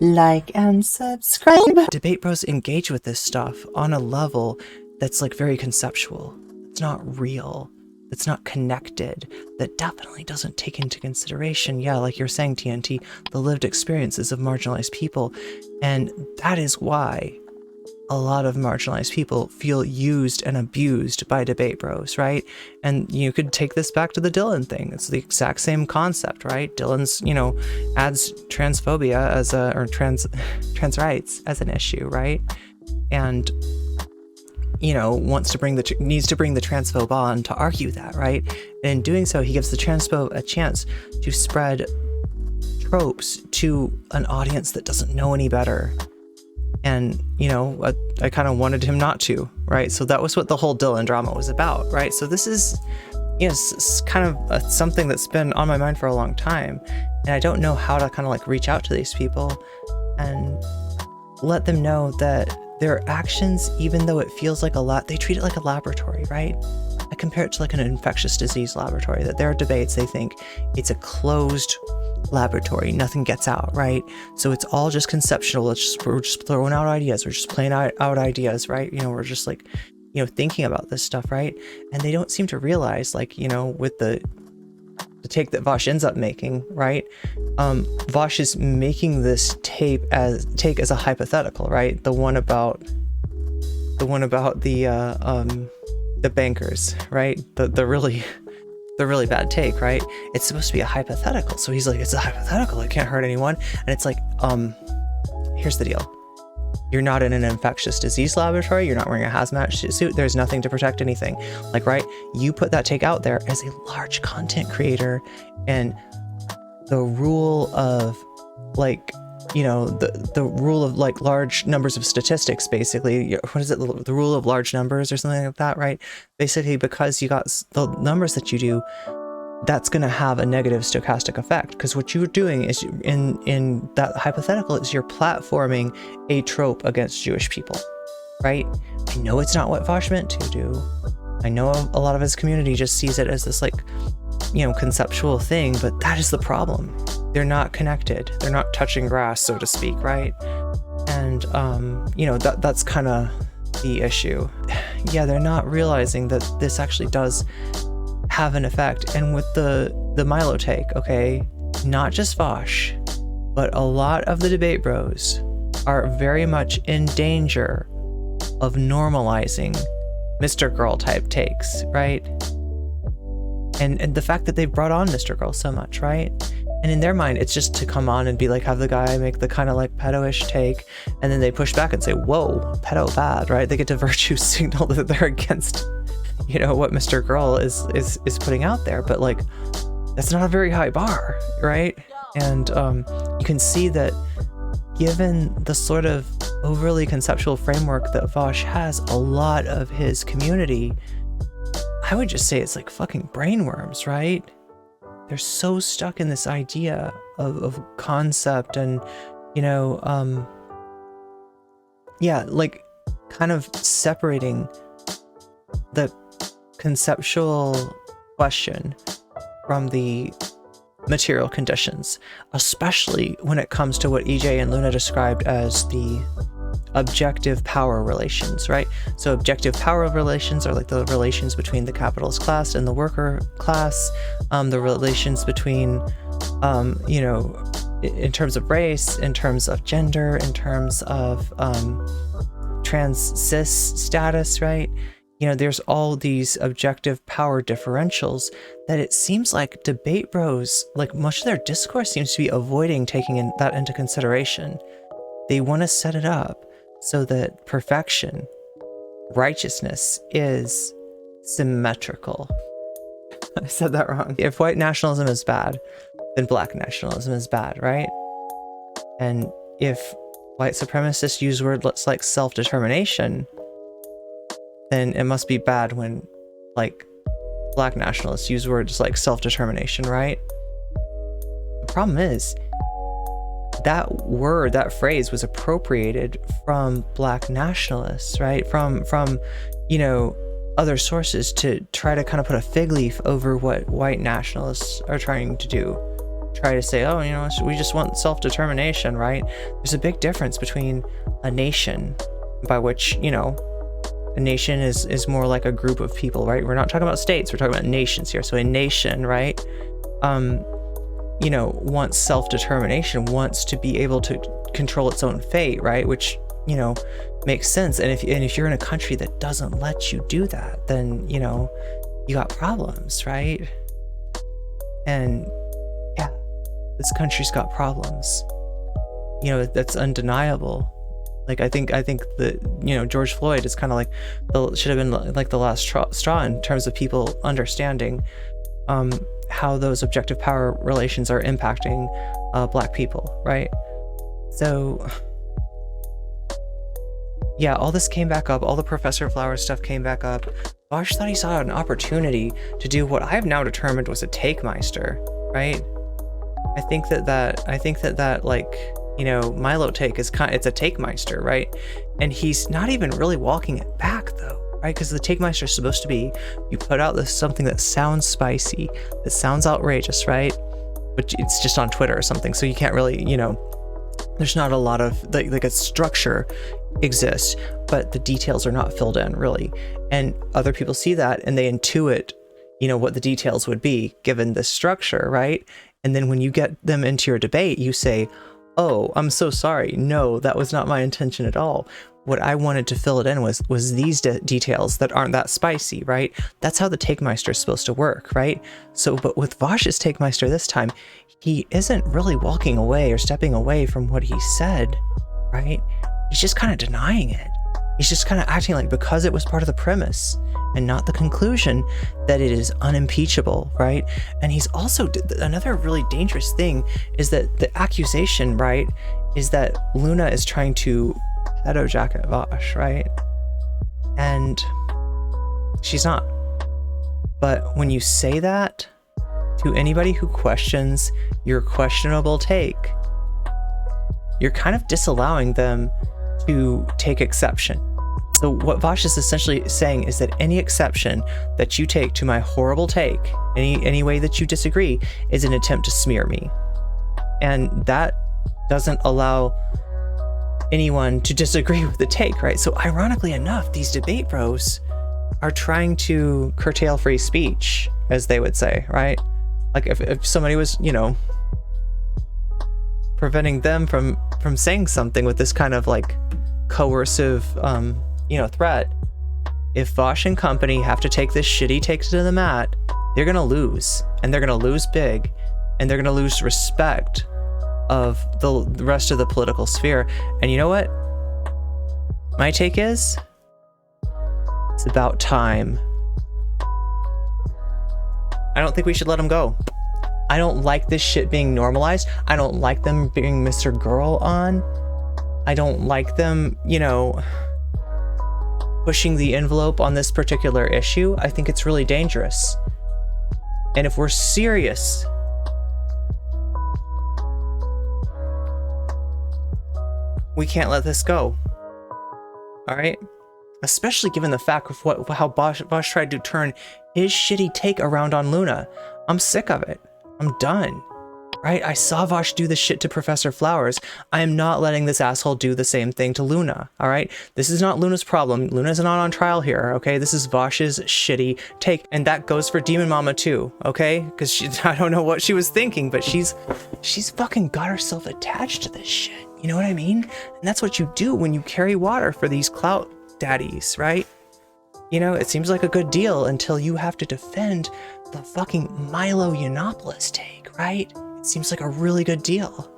like and subscribe. Debate bros engage with this stuff on a level that's like very conceptual. It's not real. It's not connected. That definitely doesn't take into consideration, yeah, like you're saying, TNT, the lived experiences of marginalized people. And that is why a lot of marginalized people feel used and abused by debate bros, right? And you could take this back to the Dylan thing. It's the exact same concept, right? Dylan's, adds transphobia as or trans rights as an issue, right? And needs to bring the transphobe on to argue that, right? And in doing so, he gives the transphobe a chance to spread tropes to an audience that doesn't know any better. And, I kind of wanted him not to, right? So that was what the whole Dylan drama was about, right? So this is, it's kind of something that's been on my mind for a long time. And I don't know how to kind of like reach out to these people and let them know that their actions, even though it feels like a lot, they treat it like a laboratory, right? I compare it to like an infectious disease laboratory, that there are debates, they think it's a closed laboratory, nothing gets out, right? So it's all just conceptual. We're just throwing out ideas. We're just playing out ideas, right? We're just like, thinking about this stuff, right? And they don't seem to realize, like, with the take that Vaush ends up making, right? Vaush is making this take as a hypothetical, right? The one about the bankers, right? The really bad take, right? It's supposed to be a hypothetical. So he's like, it's a hypothetical, it can't hurt anyone. And it's like, here's the deal. You're not in an infectious disease laboratory. You're not wearing a hazmat suit. There's nothing to protect anything. Like, right? You put that take out there as a large content creator, and the rule of like, the rule of like large numbers of statistics, basically, what is it? The rule of large numbers or something like that, right? Basically, because you got the numbers that you do, that's going to have a negative stochastic effect, because what you're doing is in that hypothetical is you're platforming a trope against Jewish people, right? I know it's not what Vaush meant to do. I know a lot of his community just sees it as this like, conceptual thing, but that is the problem. They're not connected. They're not touching grass, so to speak, right? And, that's kind of the issue. Yeah, they're not realizing that this actually does have an effect. And with the Milo take, okay, not just Vaush, but a lot of the debate bros are very much in danger of normalizing Mr. Girl type takes, right? And the fact that they've brought on Mr. Girl so much, right? And in their mind, it's just to come on and be like, have the guy make the kind of like pedo-ish take, and then they push back and say, whoa, pedo bad, right? They get to virtue signal that they're against, what Mr. Girl is putting out there. But like, that's not a very high bar, right? And you can see that given the sort of overly conceptual framework that Vaush has, a lot of his community, I would just say it's like fucking brainworms, right? They're so stuck in this idea of concept and, like kind of separating the conceptual question from the material conditions, especially when it comes to what EJ and Luna described as the objective power relations, right? So objective power relations are like the relations between the capitalist class and the worker class, the relations between, in terms of race, in terms of gender, in terms of trans cis status, right? There's all these objective power differentials that it seems like debate bros, like much of their discourse seems to be avoiding taking that into consideration. They want to set it up so that perfection, righteousness, is symmetrical. I said that wrong. If white nationalism is bad, then black nationalism is bad, right? And if white supremacists use words like self-determination, then it must be bad when, like, black nationalists use words like self-determination, right? The problem is, that word, that phrase was appropriated from black nationalists, right? From other sources to try to kind of put a fig leaf over what white nationalists are trying to do. try to say, oh, you know, we just want self-determination, right? There's a big difference between a nation, by which, you know, a nation is more like a group of people, right? We're not talking about states, we're talking about nations here. So a nation, right, you know, wants self-determination, wants to be able to control its own fate, right? Which, you know, makes sense. And if you're in a country that doesn't let you do that, then, you know, you got problems, right? And yeah, this country's got problems. You know, that's undeniable. Like, I think that, you know, George Floyd is kind of like should have been like the last straw in terms of people understanding how those objective power relations are impacting Black people, right? So yeah, all this came back up. All the Professor Flowers stuff came back up. Vaush thought he saw an opportunity to do what I've now determined was a takemeister, right? I think that like, you know, Milo take is it's a takemeister, right? And he's not even really walking it back though, right? Because the takemeister is supposed to be, you put out something that sounds spicy, that sounds outrageous, right? But it's just on Twitter or something, so you can't really, you know, there's not a lot of like a structure exists, but the details are not filled in really. And other people see that and they intuit, you know, what the details would be given this structure, right? And then when you get them into your debate, you say, oh, I'm so sorry. No, that was not my intention at all. What I wanted to fill it in was these details that aren't that spicy, right? That's how the takemeister is supposed to work, right? So, but with Vaush's takemeister this time, he isn't really walking away or stepping away from what he said, right? He's just kind of denying it. He's just kind of acting like, because it was part of the premise and not the conclusion, that it is unimpeachable, right? And he's also, another really dangerous thing is that the accusation, right, is that Luna is trying to pedo jacket Vaush, right? And she's not. But when you say that to anybody who questions your questionable take, you're kind of disallowing them to take exception. So what Vaush is essentially saying is that any exception that you take to my horrible take, any way that you disagree, is an attempt to smear me. And that doesn't allow anyone to disagree with the take, right? So ironically enough, these debate bros are trying to curtail free speech, as they would say, right? Like if somebody was, you know, preventing them from saying something with this kind of like coercive, you know, threat. If Vaush and company have to take this shitty take to the mat, they're gonna lose, and they're gonna lose big, and they're gonna lose respect of the rest of the political sphere. And you know what? My take is, it's about time. I don't think we should let them go. I don't like this shit being normalized. I don't like them being Mr. Girl on. I don't like them, you know, pushing the envelope on this particular issue. I think it's really dangerous. And if we're serious we can't let this go. All right? Especially given the fact of how Vaush tried to turn his shitty take around on Luna. I'm sick of it. I'm done. Right? I saw Vaush do this shit to Professor Flowers. I am not letting this asshole do the same thing to Luna. All right? This is not Luna's problem. Luna's not on trial here. Okay? This is Vaush's shitty take. And that goes for Demon Mama too. Okay? Because I don't know what she was thinking, but she's fucking got herself attached to this shit. You know what I mean? And that's what you do when you carry water for these clout daddies, right? You know, it seems like a good deal until you have to defend the fucking Milo Yiannopoulos take, right? It seems like a really good deal.